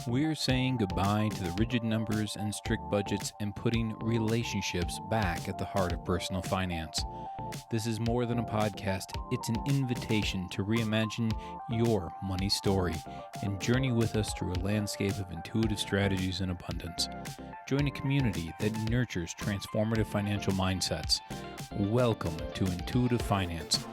We're saying goodbye to the rigid numbers and strict budgets and putting relationships back at the heart of personal finance. This is more than a podcast, it's an invitation to reimagine your money story and journey with us through a landscape of intuitive strategies and abundance. Join a community that nurtures transformative financial mindsets. Welcome to Intuitive Finance.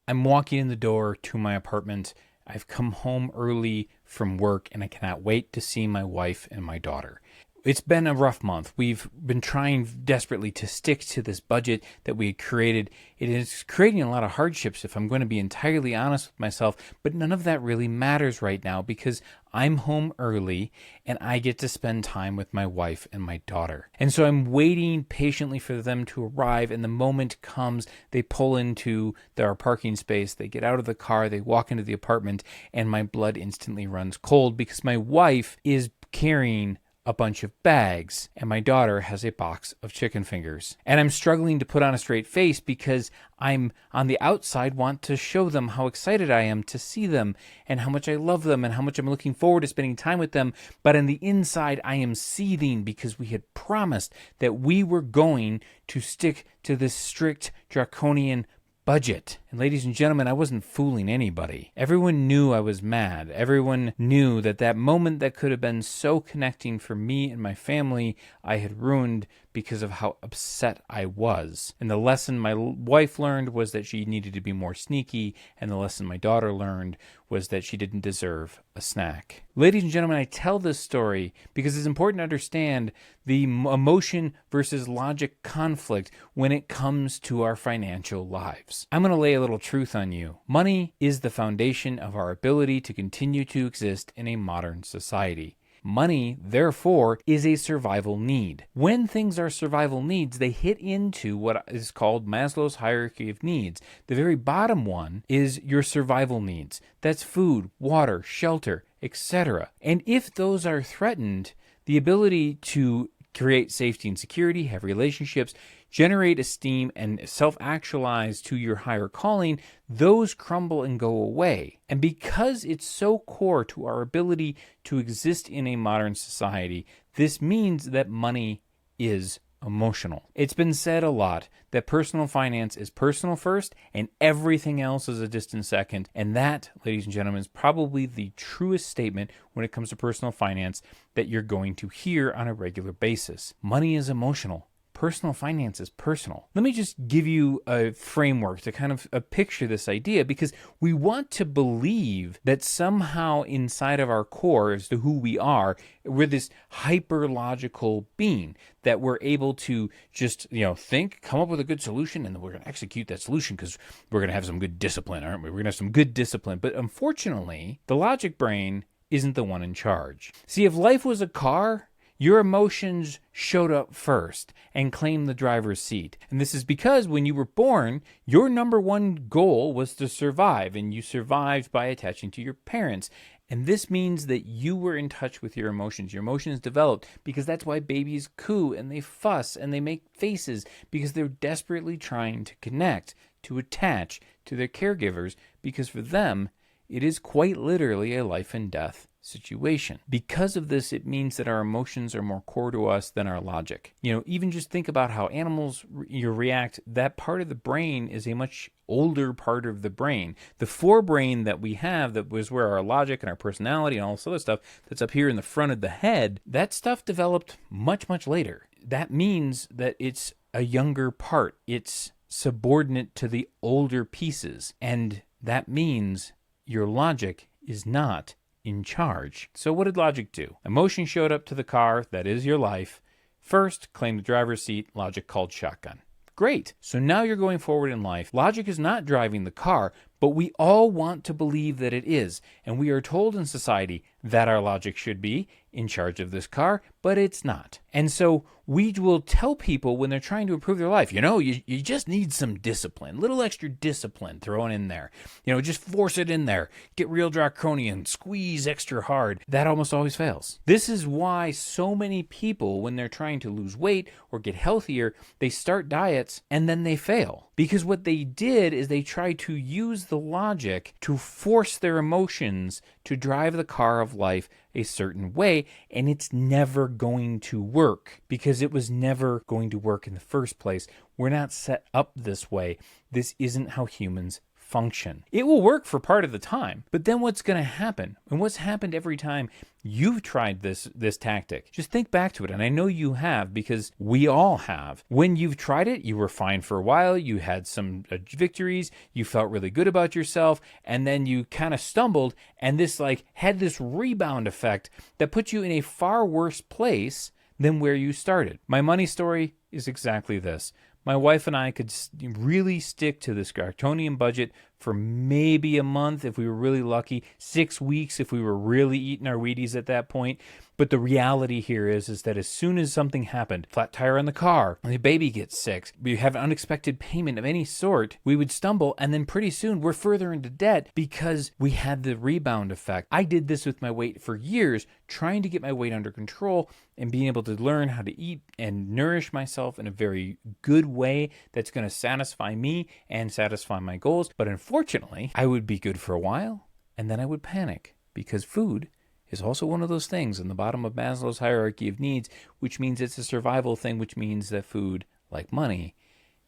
I'm walking in the door to my apartment. I've come home early from work and I cannot wait to see my wife and my daughter. It's been a rough month. We've been trying desperately to stick to this budget that we had created. It is creating a lot of hardships, if I'm going to be entirely honest with myself, but none of that really matters right now because I'm home early and I get to spend time with my wife and my daughter. And so I'm waiting patiently for them to arrive, and the moment comes, they pull into our parking space, they get out of the car, they walk into the apartment, and my blood instantly runs cold because my wife is carrying a bunch of bags, and my daughter has a box of chicken fingers. And I'm struggling to put on a straight face because I'm on the outside want to show them how excited I am to see them and how much I love them and how much I'm looking forward to spending time with them. But on the inside, I am seething because we had promised that we were going to stick to this strict draconian budget. And ladies and gentlemen, I wasn't fooling anybody. Everyone knew I was mad. Everyone knew that moment that could have been so connecting for me and my family, I had ruined because of how upset I was. And the lesson my wife learned was that she needed to be more sneaky, and the lesson my daughter learned was that she didn't deserve a snack. Ladies and gentlemen, I tell this story because it's important to understand the emotion versus logic conflict when it comes to our financial lives. I'm going to lay a little truth on you. Money is the foundation of our ability to continue to exist in a modern society. Money, therefore, is a survival need. When things are survival needs, they hit into what is called Maslow's hierarchy of needs. The very bottom one is your survival needs. That's food, water, shelter, etc. And if those are threatened, the ability to create safety and security, have relationships, generate esteem, and self-actualize to your higher calling, those crumble and go away. And because it's so core to our ability to exist in a modern society, this means that money is emotional. It's been said a lot that personal finance is personal first and everything else is a distant second. And that, ladies and gentlemen, is probably the truest statement when it comes to personal finance that you're going to hear on a regular basis. Money is emotional. Personal finance is personal. Let me just give you a framework to kind of picture this idea, because we want to believe that somehow inside of our core as to who we are, we're this hyper-logical being, that we're able to just, think, come up with a good solution, and then we're going to execute that solution because we're going to have some good discipline, aren't we? We're going to have some good discipline. But unfortunately, the logic brain isn't the one in charge. See, if life was a car, your emotions showed up first and claimed the driver's seat. And this is because when you were born, your number one goal was to survive, and you survived by attaching to your parents. And this means that you were in touch with your emotions. Your emotions developed because that's why babies coo and they fuss and they make faces, because they're desperately trying to connect, to attach to their caregivers, because for them, it is quite literally a life and death situation. Because of this, it means that our emotions are more core to us than our logic. Even just think about how animals react. That part of the brain is a much older part of the brain. The forebrain that we have, that was where our logic and our personality and all this other stuff that's up here in the front of the head, that stuff developed much, much later. That means that it's a younger part. It's subordinate to the older pieces. And that means your logic is not in charge. So what did logic do? Emotion showed up to the car, that is your life. First, claimed the driver's seat, logic called shotgun. Great. So now you're going forward in life. Logic is not driving the car, but we all want to believe that it is. And we are told in society that our logic should be in charge of this car, but it's not. And so we will tell people when they're trying to improve their life, you just need some discipline, little extra discipline thrown in there. Just force it in there. Get real draconian, squeeze extra hard. That almost always fails. This is why so many people, when they're trying to lose weight or get healthier, they start diets and then they fail. Because what they did is they tried to use the logic to force their emotions to drive the car of life a certain way, and it's never going to work because it was never going to work in the first place. We're not set up this way. This isn't how humans function. It will work for part of the time, but then what's going to happen? And what's happened every time you've tried this tactic? Just think back to it, and I know you have because we all have. When you've tried it, you were fine for a while, you had some victories, you felt really good about yourself, and then you kind of stumbled, and this had this rebound effect that put you in a far worse place than where you started. My money story is exactly this. My wife and I could really stick to this draconian budget for maybe a month if we were really lucky, 6 weeks if we were really eating our Wheaties at that point. But the reality here is that as soon as something happened, flat tire on the car, the baby gets sick, we have an unexpected payment of any sort, we would stumble, and then pretty soon we're further into debt because we had the rebound effect. I did this with my weight for years, trying to get my weight under control and being able to learn how to eat and nourish myself in a very good way that's going to satisfy me and satisfy my goals. But unfortunately, I would be good for a while, and then I would panic because food is also one of those things in the bottom of Maslow's hierarchy of needs, which means it's a survival thing, which means that food, like money,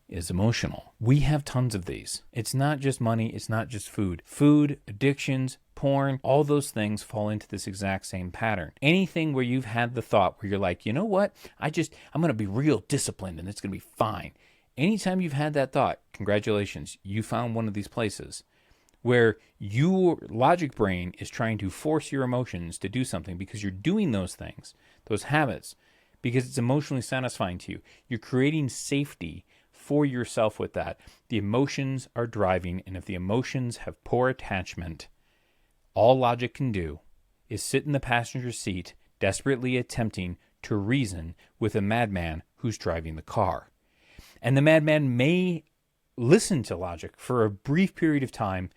is emotional. We have tons of these. It's not just money, it's not just food. Food, addictions, porn, all those things fall into this exact same pattern. Anything where you've had the thought where you're like, you know what, I'm going to be real disciplined and it's going to be fine. Anytime you've had that thought, congratulations, you found one of these places where your logic brain is trying to force your emotions to do something because you're doing those things, those habits, because it's emotionally satisfying to you. You're creating safety for yourself with that. The emotions are driving, and if the emotions have poor attachment, all logic can do is sit in the passenger seat, desperately attempting to reason with a madman who's driving the car. And the madman may listen to logic for a brief period of time,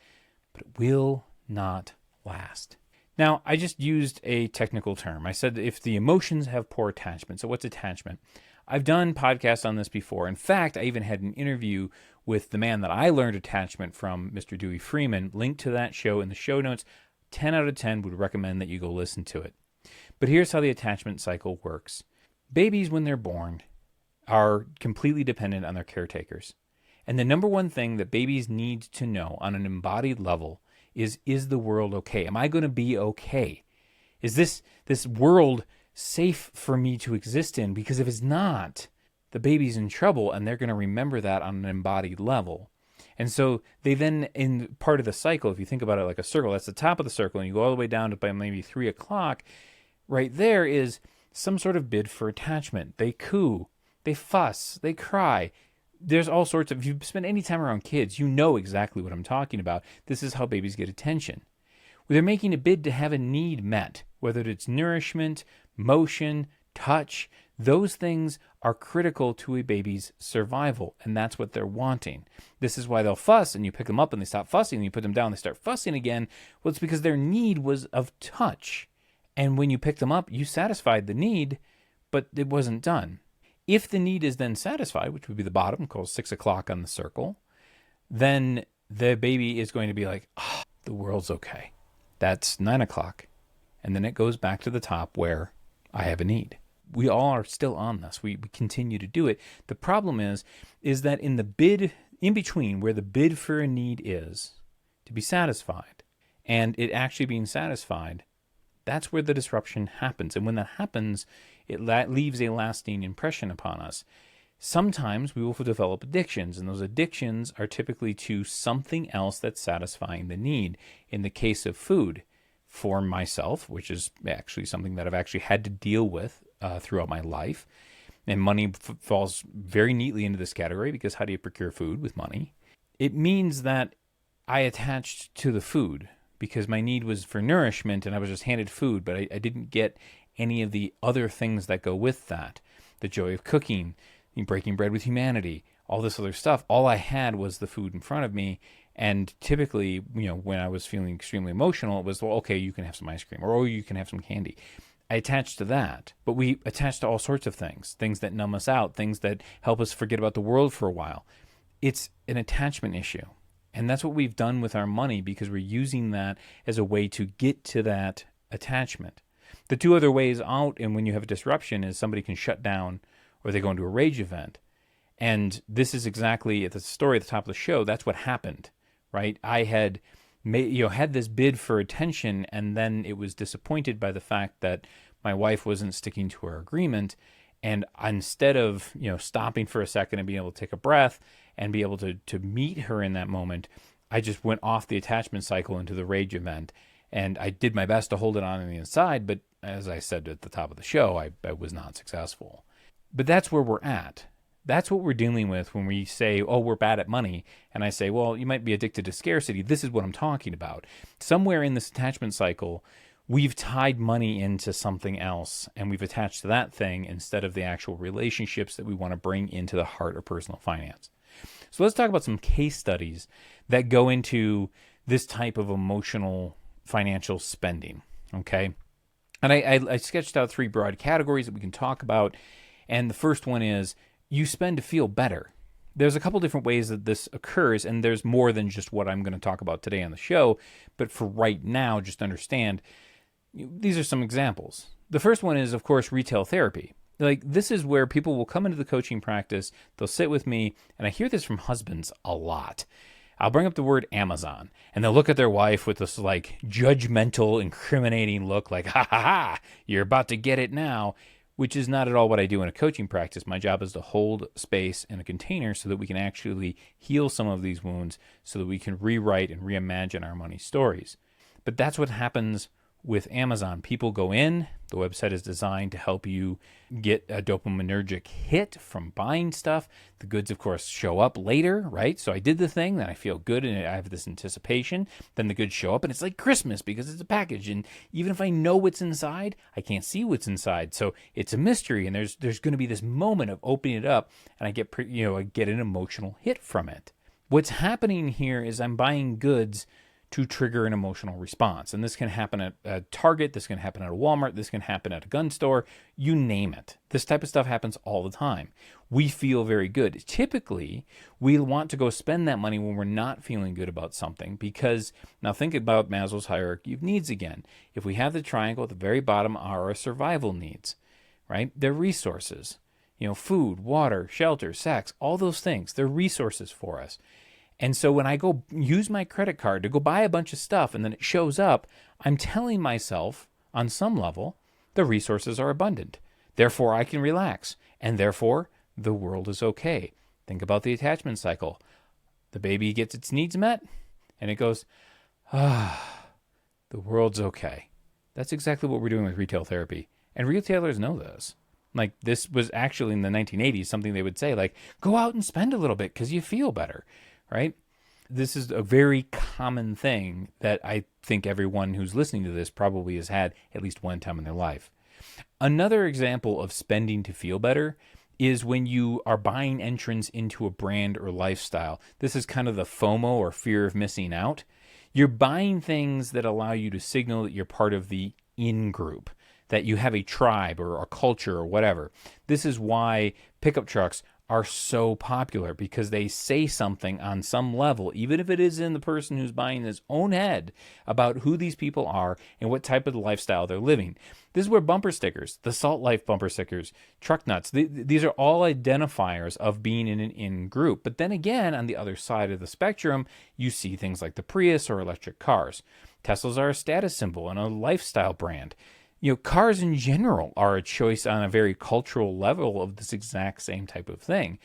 but it will not last. Now, I just used a technical term. I said if the emotions have poor attachment. So what's attachment? I've done podcasts on this before. In fact, I even had an interview with the man that I learned attachment from, Mr. Duey Freeman. Link to that show in the show notes. 10 out of 10 would recommend that you go listen to it. But here's how the attachment cycle works. Babies, when they're born, are completely dependent on their caretakers. And the number one thing that babies need to know on an embodied level is the world okay? Am I going to be okay? Is this world safe for me to exist in? Because if it's not, the baby's in trouble, and they're going to remember that on an embodied level. And so they then, in part of the cycle, if you think about it like a circle, that's the top of the circle, and you go all the way down to by maybe 3 o'clock, right there is some sort of bid for attachment. They coo, they fuss, they cry. There's all sorts of, if you spend any time around kids, you know exactly what I'm talking about. This is how babies get attention. They're making a bid to have a need met, whether it's nourishment, motion, touch. Those things are critical to a baby's survival, and that's what they're wanting. This is why they'll fuss, and you pick them up and they stop fussing, and you put them down, they start fussing again. Well, it's because their need was of touch. And when you pick them up, you satisfied the need, but it wasn't done. If the need is then satisfied, which would be the bottom, called 6 o'clock on the circle, then the baby is going to be like, oh, the world's okay. That's 9 o'clock. And then it goes back to the top where I have a need. We all are still on this. We continue to do it. The problem is that in the bid, in between where the bid for a need is to be satisfied and it actually being satisfied, that's where the disruption happens. And when that happens, it leaves a lasting impression upon us. Sometimes we will develop addictions, and those addictions are typically to something else that's satisfying the need. In the case of food, for myself, which is actually something that I've actually had to deal with throughout my life, and money falls very neatly into this category, because how do you procure food with money? It means that I attached to the food because my need was for nourishment, and I was just handed food, but I didn't get any of the other things that go with that. The joy of cooking, breaking bread with humanity, all this other stuff. All I had was the food in front of me. And typically, when I was feeling extremely emotional, it was, well, okay, you can have some ice cream, or oh, you can have some candy. I attached to that. But we attach to all sorts of things that numb us out, things that help us forget about the world for a while. It's an attachment issue. And that's what we've done with our money because we're using that as a way to get to that attachment. The two other ways out, and when you have a disruption, is somebody can shut down or they go into a rage event. And this is exactly at the story at the top of the show. That's what happened, right? I had had this bid for attention, and then it was disappointed by the fact that my wife wasn't sticking to her agreement. And instead of stopping for a second and being able to take a breath and be able to meet her in that moment, I just went off the attachment cycle into the rage event. And I did my best to hold it on the inside, but as I said at the top of the show, I was not successful. But that's where we're at. That's what we're dealing with when we say, oh, we're bad at money. And I say, well, you might be addicted to scarcity. This is what I'm talking about. Somewhere in this attachment cycle, we've tied money into something else and we've attached to that thing instead of the actual relationships that we want to bring into the heart of personal finance. So let's talk about some case studies that go into this type of emotional financial spending, okay? And I sketched out 3 broad categories that we can talk about. And the first one is you spend to feel better. There's a couple different ways that this occurs, and there's more than just what I'm going to talk about today on the show. But for right now, just understand, these are some examples. The first one is, of course, retail therapy. Like, this is where people will come into the coaching practice, they'll sit with me, and I hear this from husbands a lot. I'll bring up the word Amazon, and they'll look at their wife with this like judgmental, incriminating look like, ha ha ha, you're about to get it now, which is not at all what I do in a coaching practice. My job is to hold space in a container so that we can actually heal some of these wounds so that we can rewrite and reimagine our money stories. But that's what happens with Amazon. People go in, the website is designed to help you get a dopaminergic hit from buying stuff. The goods, of course, show up later, right? So I did the thing, then I feel good and I have this anticipation. Then the goods show up and it's like Christmas because it's a package. And even if I know what's inside, I can't see what's inside. So it's a mystery, and there's going to be this moment of opening it up, and I get an emotional hit from it. What's happening here is I'm buying goods to trigger an emotional response. And this can happen at a Target, this can happen at a Walmart, this can happen at a gun store, you name it. This type of stuff happens all the time. We feel very good. Typically, we want to go spend that money when we're not feeling good about something because, now think about Maslow's hierarchy of needs again. If we have the triangle at the very bottom are our survival needs, right? They're resources. Food, water, shelter, sex, all those things, they're resources for us. And so when I go use my credit card to go buy a bunch of stuff and then it shows up, I'm telling myself on some level, the resources are abundant. Therefore, I can relax. And therefore, the world is okay. Think about the attachment cycle. The baby gets its needs met and it goes, the world's okay. That's exactly what we're doing with retail therapy. And retailers know this. Like, this was actually in the 1980s, something they would say, like, go out and spend a little bit because you feel better. Right? This is a very common thing that I think everyone who's listening to this probably has had at least one time in their life. Another example of spending to feel better is when you are buying entrance into a brand or lifestyle. This is kind of the FOMO, or fear of missing out. You're buying things that allow you to signal that you're part of the in-group, that you have a tribe or a culture or whatever. This is why pickup trucks are so popular, because they say something on some level, even if it is in the person who's buying his own head, about who these people are and what type of lifestyle they're living. This is where bumper stickers, the Salt Life bumper stickers, truck nuts, these are all identifiers of being in an in-group. But then again, on the other side of the spectrum, you see things like the Prius or electric cars. Teslas are a status symbol and a lifestyle brand. Cars in general are a choice on a very cultural level of this exact same type of thing.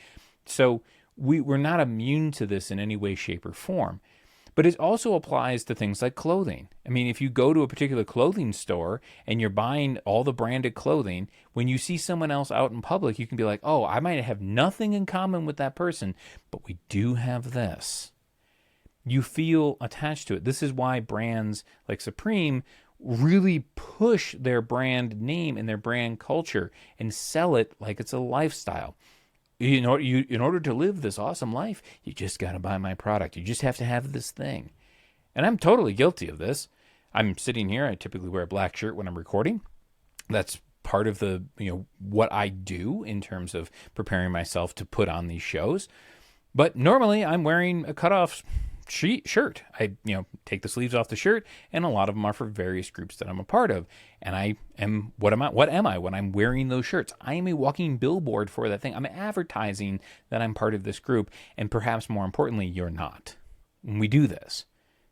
So we're not immune to this in any way, shape, or form. But it also applies to things like clothing. I mean, if you go to a particular clothing store and you're buying all the branded clothing, when you see someone else out in public, you can be like, oh, I might have nothing in common with that person, but we do have this. You feel attached to it. This is why brands like Supreme really push their brand name and their brand culture and sell it like it's a lifestyle. In order to live this awesome life, you just got to buy my product. You just have to have this thing. And I'm totally guilty of this. I'm sitting here. I typically wear a black shirt when I'm recording. That's part of the, what I do in terms of preparing myself to put on these shows. But normally I'm wearing a cutoff shirt. I, take the sleeves off the shirt, and a lot of them are for various groups that I'm a part of. And I am, what am I when I'm wearing those shirts? I am a walking billboard for that thing. I'm advertising that I'm part of this group, and perhaps more importantly, you're not. When we do this,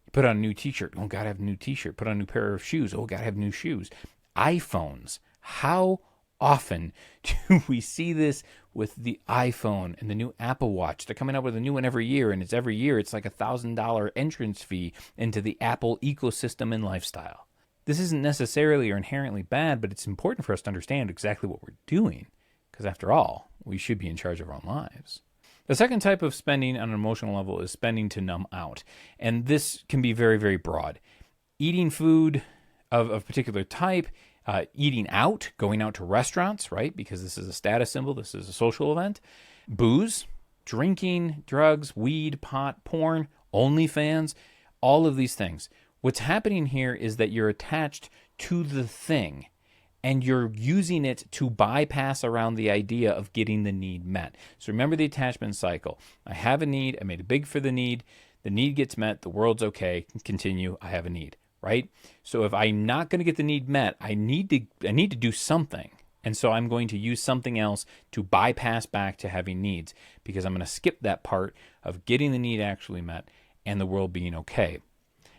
you put on a new t-shirt, oh, gotta have a new t-shirt. Put on a new pair of shoes, oh, gotta have new shoes. iPhones, how often do we see this with the iPhone and the new Apple Watch? They're coming out with a new one every year, and every year it's like $1,000 entrance fee into the Apple ecosystem and lifestyle. This isn't necessarily or inherently bad, but it's important for us to understand exactly what we're doing, because after all, we should be in charge of our own lives. The second type of spending on an emotional level is spending to numb out, and this can be very, very broad. Eating food of a particular type, eating out, going out to restaurants, right? Because this is a status symbol. This is a social event. Booze, drinking, drugs, weed, pot, porn, OnlyFans, all of these things. What's happening here is that you're attached to the thing and you're using it to bypass around the idea of getting the need met. So remember the attachment cycle. I have a need. I made a big for the need. The need gets met. The world's okay. Continue. I have a need. Right? So if I'm not going to get the need met, I need to do something. And so I'm going to use something else to bypass back to having needs, because I'm going to skip that part of getting the need actually met and the world being okay.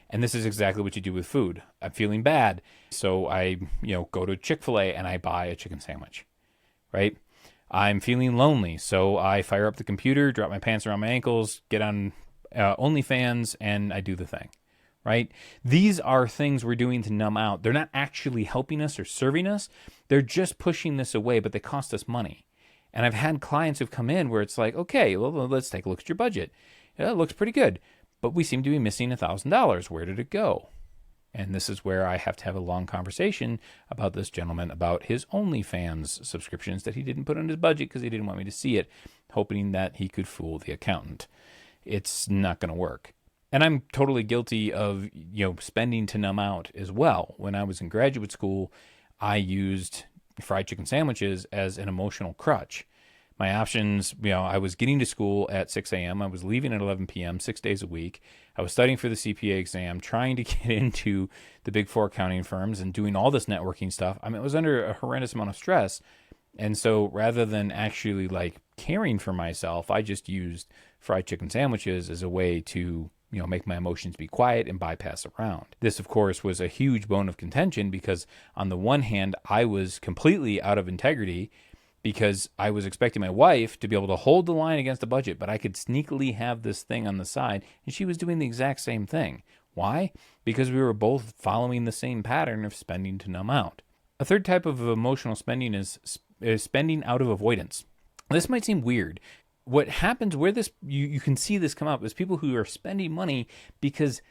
And this is exactly what you do with food. I'm feeling bad, so I, go to Chick-fil-A and I buy a chicken sandwich. Right? I'm feeling lonely, so I fire up the computer, drop my pants around my ankles, get on OnlyFans, and I do the thing. Right? These are things we're doing to numb out. They're not actually helping us or serving us. They're just pushing this away, but they cost us money. And I've had clients who've come in where it's like, okay, well, let's take a look at your budget. Yeah, it looks pretty good, but we seem to be missing $1,000. Where did it go? And this is where I have to have a long conversation about this gentleman, about his OnlyFans subscriptions that he didn't put on his budget because he didn't want me to see it, hoping that he could fool the accountant. It's not going to work. And I'm totally guilty of, spending to numb out as well. When I was in graduate school, I used fried chicken sandwiches as an emotional crutch. My options, I was getting to school at 6 a.m. I was leaving at 11 p.m. 6 days a week. I was studying for the CPA exam, trying to get into the big four accounting firms and doing all this networking stuff. I mean, it was under a horrendous amount of stress. And so rather than actually caring for myself, I just used fried chicken sandwiches as a way to make my emotions be quiet and bypass around. This, of course, was a huge bone of contention because on the one hand, I was completely out of integrity because I was expecting my wife to be able to hold the line against the budget, but I could sneakily have this thing on the side, and she was doing the exact same thing. Why? Because we were both following the same pattern of spending to numb out. A third type of emotional spending is spending out of avoidance. This might seem weird. What happens where this you can see this come up is people who are spending money because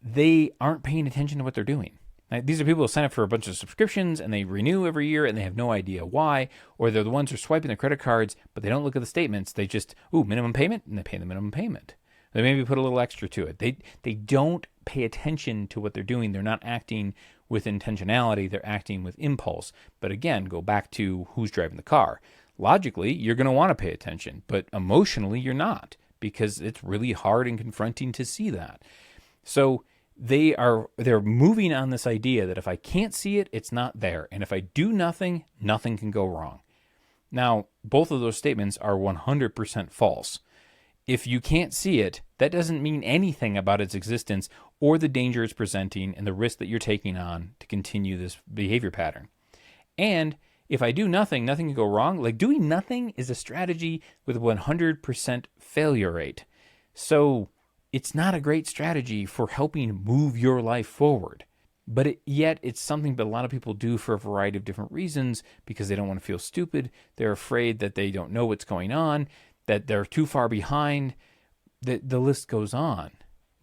they aren't paying attention to what they're doing. Right? These are people who sign up for a bunch of subscriptions and they renew every year and they have no idea why, or they're the ones who are swiping their credit cards, but they don't look at the statements. They just, minimum payment, and they pay the minimum payment. They maybe put a little extra to it. They don't pay attention to what they're doing. They're not acting with intentionality. They're acting with impulse. But again, go back to who's driving the car. Logically, you're going to want to pay attention, but emotionally, you're not, because it's really hard and confronting to see that. So they're moving on this idea that if I can't see it, it's not there. And if I do nothing, nothing can go wrong. Now, both of those statements are 100% false. If you can't see it, that doesn't mean anything about its existence or the danger it's presenting and the risk that you're taking on to continue this behavior pattern. And if I do nothing, nothing can go wrong. Doing nothing is a strategy with a 100% failure rate. So it's not a great strategy for helping move your life forward. But yet it's something that a lot of people do for a variety of different reasons because they don't want to feel stupid. They're afraid that they don't know what's going on, that they're too far behind. The list goes on.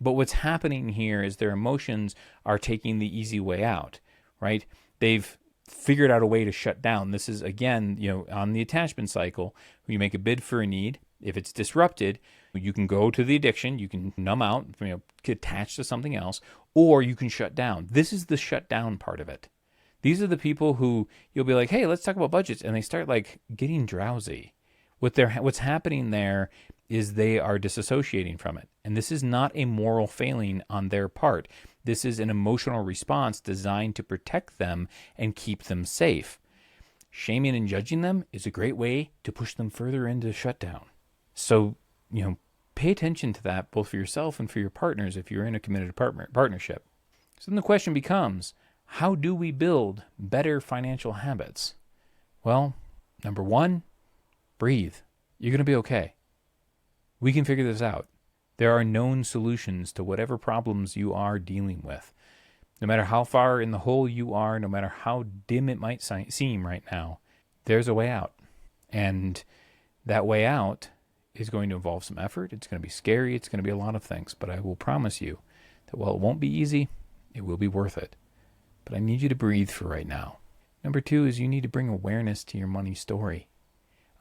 But what's happening here is their emotions are taking the easy way out, right? They've figured out a way to shut down. This is, again, on the attachment cycle, you make a bid for a need. If it's disrupted, you can go to the addiction, you can numb out, get attached to something else, or you can shut down. This is the shut down part of it. These are the people who you'll be like, hey, let's talk about budgets. And they start getting drowsy. What's happening there is they are disassociating from it. And this is not a moral failing on their part. This is an emotional response designed to protect them and keep them safe. Shaming and judging them is a great way to push them further into shutdown. So, pay attention to that both for yourself and for your partners if you're in a committed partnership. So then the question becomes, how do we build better financial habits? Well, number one, breathe. You're going to be okay. We can figure this out. There are known solutions to whatever problems you are dealing with. No matter how far in the hole you are, no matter how dim it might seem right now, there's a way out. And that way out is going to involve some effort. It's going to be scary. It's going to be a lot of things. But I will promise you that while it won't be easy, it will be worth it. But I need you to breathe for right now. Number two is you need to bring awareness to your money story.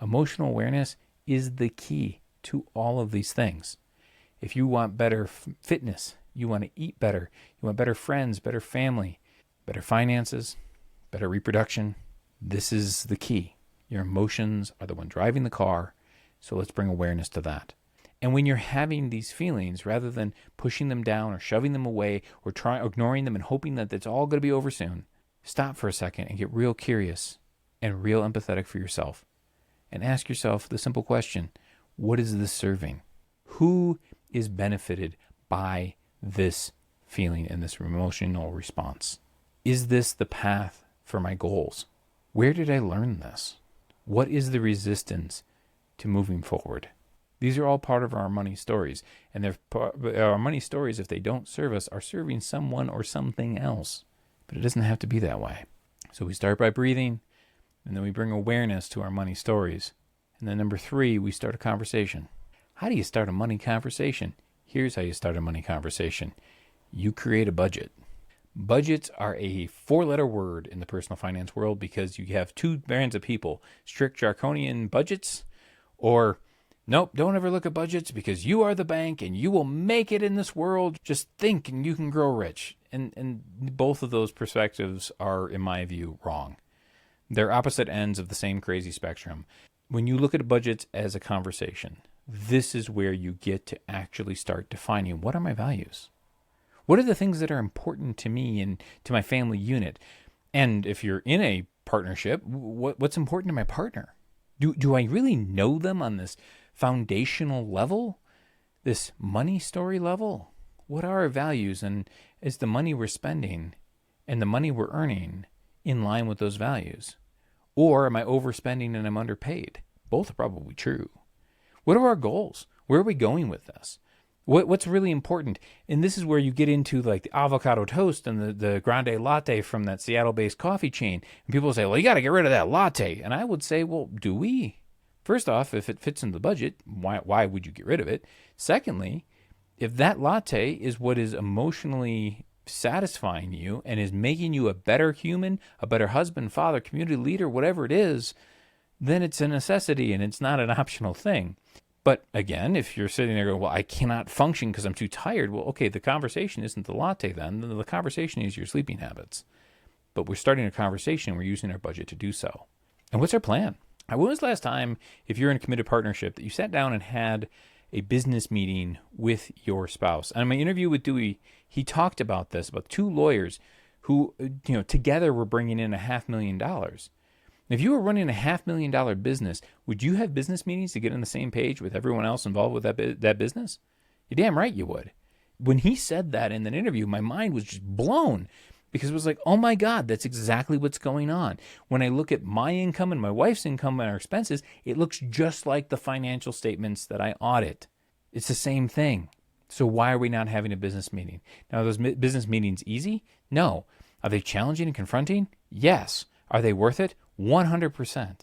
Emotional awareness is the key to all of these things. If you want better fitness, you want to eat better, you want better friends, better family, better finances, better reproduction, this is the key. Your emotions are the one driving the car, so let's bring awareness to that. And when you're having these feelings, rather than pushing them down or shoving them away or ignoring them and hoping that it's all going to be over soon, stop for a second and get real curious and real empathetic for yourself. And ask yourself the simple question, what is this serving? Who is benefited by this feeling and this emotional response? Is this the path for my goals? Where did I learn this? What is the resistance to moving forward? These are all part of our money stories. And our money stories, if they don't serve us, are serving someone or something else. But it doesn't have to be that way. So we start by breathing, and then we bring awareness to our money stories. And then number three, we start a conversation. How do you start a money conversation? Here's how you start a money conversation. You create a budget. Budgets are a four-letter word in the personal finance world because you have two brands of people, strict draconian budgets, or nope, don't ever look at budgets because you are the bank and you will make it in this world. Just think and you can grow rich. And both of those perspectives are, in my view, wrong. They're opposite ends of the same crazy spectrum. When you look at budgets as a conversation, this is where you get to actually start defining, what are my values? What are the things that are important to me and to my family unit? And if you're in a partnership, what's important to my partner? Do I really know them on this foundational level, this money story level? What are our values, and is the money we're spending and the money we're earning in line with those values? Or am I overspending and I'm underpaid? Both are probably true. What are our goals? Where are we going with this? What's really important? And this is where you get into like the avocado toast and the grande latte from that Seattle-based coffee chain. And people say, well, you got to get rid of that latte. And I would say, well, do we? First off, if it fits in the budget, why would you get rid of it? Secondly, if that latte is what is emotionally satisfying you and is making you a better human, a better husband, father, community leader, whatever it is, then it's a necessity and it's not an optional thing. But again, if you're sitting there going, well, I cannot function because I'm too tired. Well, okay, the conversation isn't the latte then. The conversation is your sleeping habits. But we're starting a conversation. We're using our budget to do so. And what's our plan? When was the last time, if you're in a committed partnership, that you sat down and had a business meeting with your spouse? And in my interview with Duey, he talked about this, about two lawyers who, together were bringing in $500,000. If you were running a $500,000 business, would you have business meetings to get on the same page with everyone else involved with that business? You're damn right you would. When he said that in that interview, my mind was just blown because it was like, oh my God, that's exactly what's going on. When I look at my income and my wife's income and our expenses, it looks just like the financial statements that I audit. It's the same thing. So why are we not having a business meeting? Now, are those business meetings easy? No. Are they challenging and confronting? Yes. Are they worth it? 100%.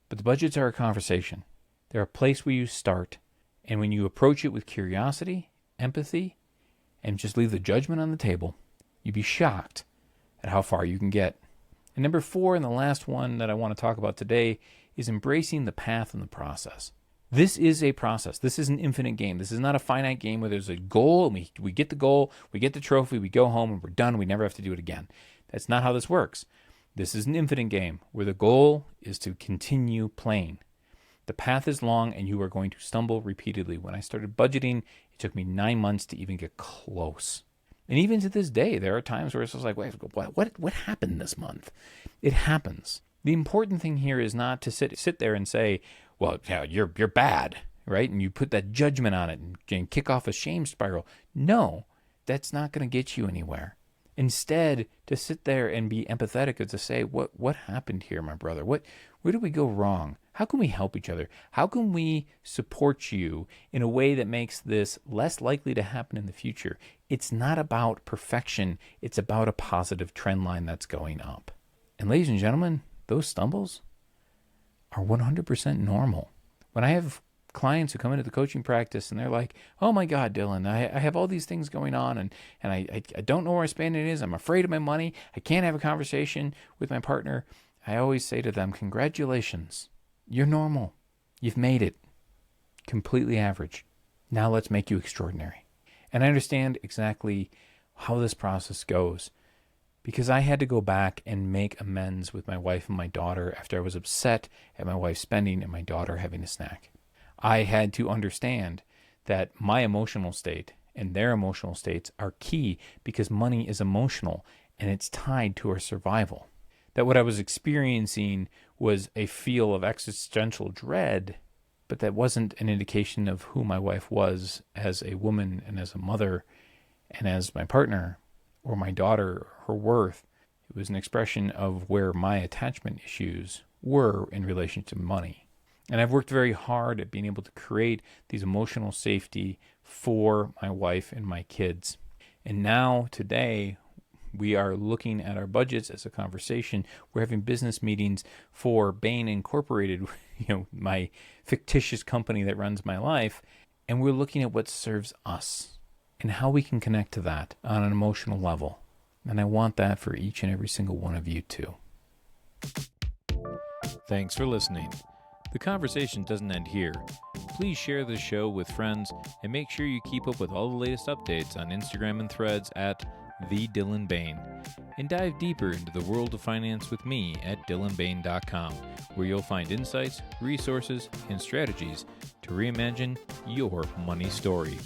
But the budgets are a conversation. They're a place where you start. And when you approach it with curiosity, empathy, and just leave the judgment on the table, you'd be shocked at how far you can get. And number 4, and the last one that I want to talk about today, is embracing the path and the process. This is a process. This is an infinite game. This is not a finite game where there's a goal and we get the goal, we get the trophy, we go home and we're done. We never have to do it again. That's not how this works. This is an infinite game where the goal is to continue playing. The path is long and you are going to stumble repeatedly. When I started budgeting, it took me 9 months to even get close. And even to this day, there are times where it's just like, wait, what happened this month? It happens. The important thing here is not to sit there and say, well, yeah, you're bad, right? And you put that judgment on it and kick off a shame spiral. No, that's not going to get you anywhere. Instead, to sit there and be empathetic and to say, what happened here, my brother? Where did we go wrong? How can we help each other? How can we support you in a way that makes this less likely to happen in the future? It's not about perfection. It's about a positive trend line that's going up. And ladies and gentlemen, those stumbles are 100% normal. When I have clients who come into the coaching practice and they're like, oh my God, Dylan, I have all these things going on and I don't know where my spending is. I'm afraid of my money. I can't have a conversation with my partner. I always say to them, congratulations. You're normal. You've made it. Completely average. Now let's make you extraordinary. And I understand exactly how this process goes because I had to go back and make amends with my wife and my daughter after I was upset at my wife spending and my daughter having a snack. I had to understand that my emotional state and their emotional states are key because money is emotional and it's tied to our survival. That what I was experiencing was a feel of existential dread, but that wasn't an indication of who my wife was as a woman and as a mother and as my partner or my daughter, her worth. It was an expression of where my attachment issues were in relation to money. And I've worked very hard at being able to create these emotional safety for my wife and my kids. And now, today, we are looking at our budgets as a conversation. We're having business meetings for Bain Incorporated, my fictitious company that runs my life. And we're looking at what serves us and how we can connect to that on an emotional level. And I want that for each and every single one of you too. Thanks for listening. The conversation doesn't end here. Please share this show with friends and make sure you keep up with all the latest updates on Instagram and Threads at The Dylan Bain, and dive deeper into the world of finance with me at dylanbain.com, where you'll find insights, resources, and strategies to reimagine your money story.